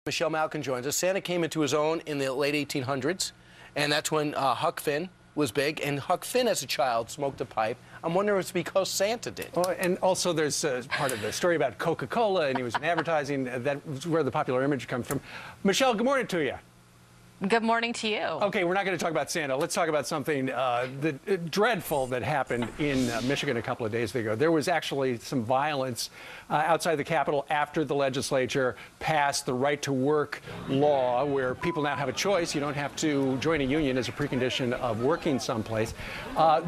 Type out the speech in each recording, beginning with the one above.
Michelle Malkin joins us. Santa came into his own in the late 1800s, and that's when Huck Finn was big. And Huck Finn, as a child, smoked a pipe. I'm wondering if it's because Santa did. Oh, and also there's part of the story about Coca-Cola, and he was in advertising. That's where the popular image comes from. Michelle, good morning to you. Good morning to you. Okay, we're not going to talk about Santa. Let's talk about something dreadful that happened in Michigan a couple of days ago. There was actually some violence outside the Capitol after the legislature passed the right-to-work law, where people now have a choice. You don't have to join a union as a precondition of working someplace.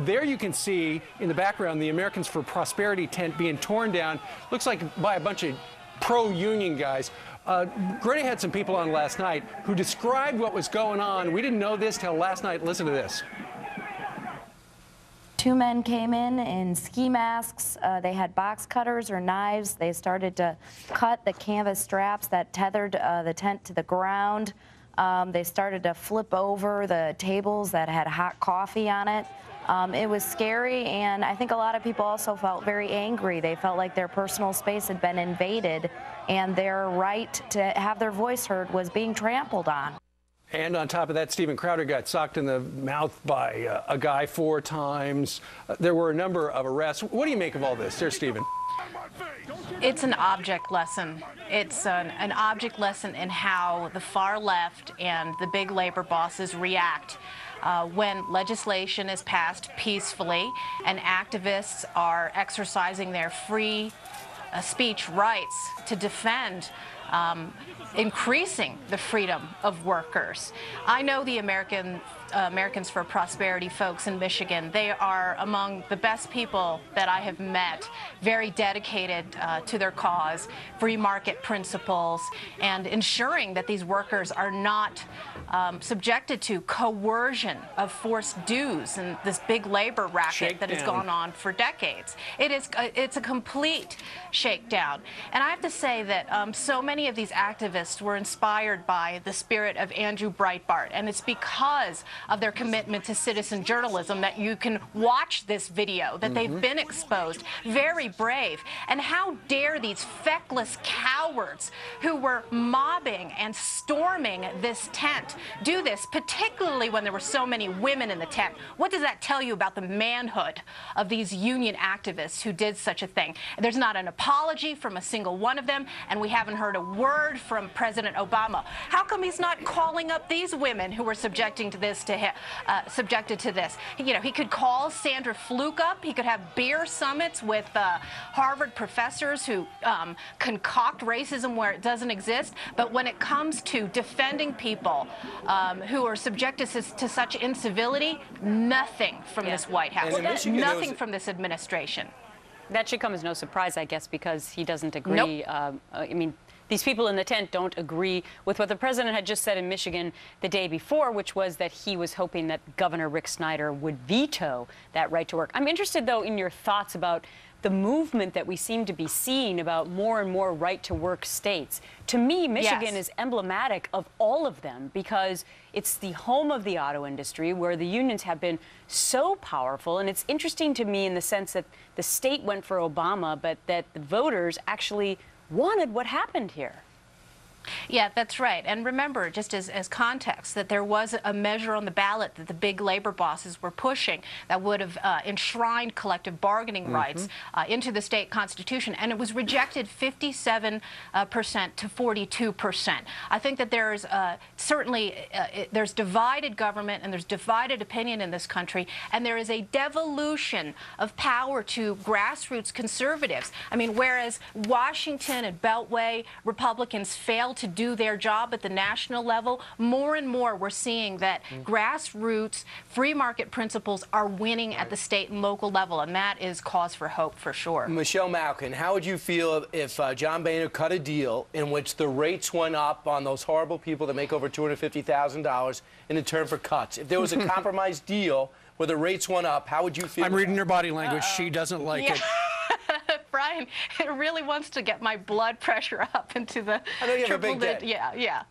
There you can see in the background the Americans for Prosperity tent being torn down. Looks like by a bunch of pro-union guys. Greta had some people on last night who described what was going on. We didn't know this till last night. Listen to this. Two men came in ski masks. They had box cutters or knives. They started to cut the canvas straps that tethered the tent to the ground. They started to flip over the tables that had hot coffee on it. It was scary, and I think a lot of people also felt very angry. They felt like their personal space had been invaded, and their right to have their voice heard was being trampled on. And on top of that, Steven Crowder got socked in the mouth by a guy 4 times. There were a number of arrests. What do you make of all this? There's Steven. It's an object lesson. It's an object lesson in how the far left and the big labor bosses react when legislation is passed peacefully and activists are exercising their free speech rights to defend increasing the freedom of workers. I know the Americans for Prosperity folks in Michigan. They are among the best people that I have met, very dedicated to their cause, free market principles, and ensuring that these workers are not subjected to coercion of forced dues and this big labor racket that has gone on for decades. It's a complete shakedown. And I have to say that so many of these activists were inspired by the spirit of Andrew Breitbart, and it's because of their commitment to citizen journalism that you can watch this video, that they've been exposed. Very brave. And how dare these feckless cowards who were mobbing and storming this tent do this, particularly when there were so many women in the tent. What does that tell you about the manhood of these union activists who did such a thing? There's not an apology from a single one of them, and we haven't heard a word from President Obama. How come he's not calling up these women who were subjected to this? You know, he could call Sandra Fluke up. He could have beer summits with Harvard professors who concoct racism where it doesn't exist. But when it comes to defending people who are subjected to such incivility, nothing from this White House, nothing from this administration. That should come as no surprise, I guess, because he doesn't agree. Nope. I mean, these people in the tent don't agree with what the president had just said in Michigan the day before, which was that he was hoping that Governor Rick Snyder would veto that right to work. I'm interested, though, in your thoughts about the movement that we seem to be seeing about more and more right-to-work states. To me, Michigan is emblematic of all of them because it's the home of the auto industry where the unions have been so powerful. And it's interesting to me in the sense that the state went for Obama, but that the voters actually wanted what happened here. Yeah, that's right. And remember, just as context, that there was a measure on the ballot that the big labor bosses were pushing that would have enshrined collective bargaining rights into the state constitution, and it was rejected 57% to 42%. I think that there's certainly there's divided government and there's divided opinion in this country, and there is a devolution of power to grassroots conservatives. I mean, whereas Washington and Beltway Republicans failed to do their job at the national level, more and more we're seeing that grassroots free market principles are winning at the state and local level, and that is cause for hope for sure. Michelle Malkin, how would you feel if John Boehner cut a deal in which the rates went up on those horrible people that make over $250,000 in return for cuts? If there was a compromise deal where the rates went up, how would you feel? I'm reading her body language. She doesn't like it. Brian, it really wants to get my blood pressure up into the I know you have a triple big debt. Yeah.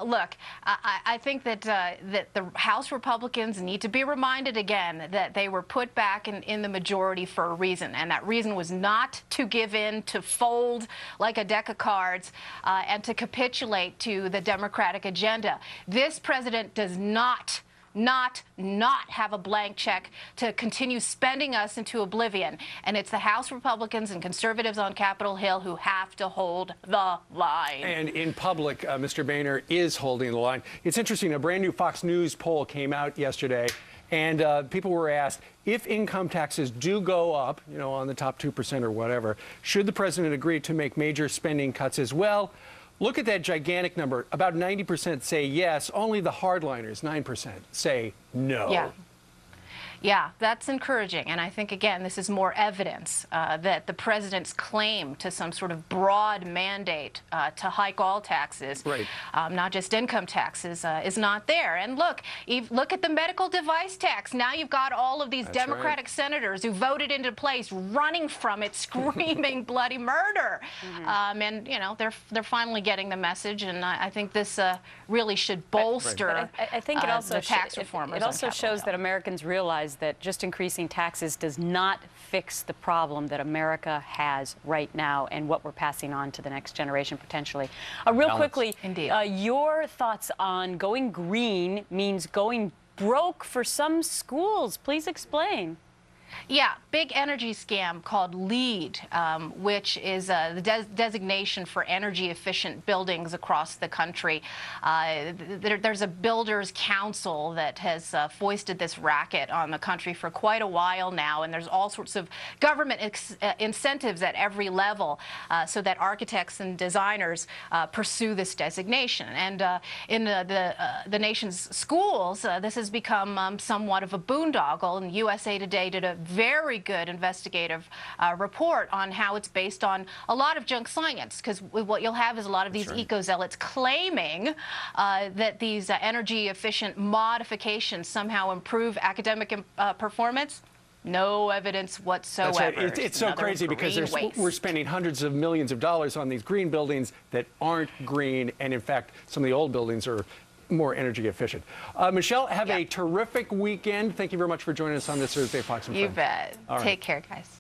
Look, I think that that the House Republicans need to be reminded again that they were put back in the majority for a reason, and that reason was not to give in, to fold like a deck of cards, and to capitulate to the Democratic agenda. This president does not have a blank check to continue spending us into oblivion. And it's the House Republicans and conservatives on Capitol Hill who have to hold the line. And in public, Mr. Boehner is holding the line. It's interesting, a brand new Fox News poll came out yesterday, and people were asked, if income taxes do go up, you know, on the top 2% or whatever, should the president agree to make major spending cuts as well? Look at that gigantic number. About 90% say yes. Only the hardliners, 9%, say no. Yeah, that's encouraging. And I think, again, this is more evidence that the president's claim to some sort of broad mandate to hike all taxes, not just income taxes, is not there. And look at the medical device tax. Now you've got all of these Democratic senators who voted into place running from it, screaming bloody murder. And, you know, they're finally getting the message. And I think this really should bolster I think it also the tax reformers. It also shows that Americans realize that just increasing taxes does not fix the problem that America has right now and what we're passing on to the next generation potentially. Real quickly, your thoughts on going green means going broke for some schools. Please explain. Yeah, big energy scam called LEED, which is the designation for energy-efficient buildings across the country. There's a builders' council that has foisted this racket on the country for quite a while now, and there's all sorts of government incentives at every level so that architects and designers pursue this designation. And in the nation's schools, this has become somewhat of a boondoggle, and USA Today did a very good investigative report on how it's based on a lot of junk science, because what you'll have is a lot of these eco-zealots claiming that these energy-efficient modifications somehow improve academic performance. No evidence whatsoever. That's right. It's so crazy because we're spending hundreds of millions of dollars on these green buildings that aren't green, and in fact, some of the old buildings are more energy efficient. Michelle, have a terrific weekend. Thank you very much for joining us on this Thursday Fox and Friends. You bet. Take care, guys.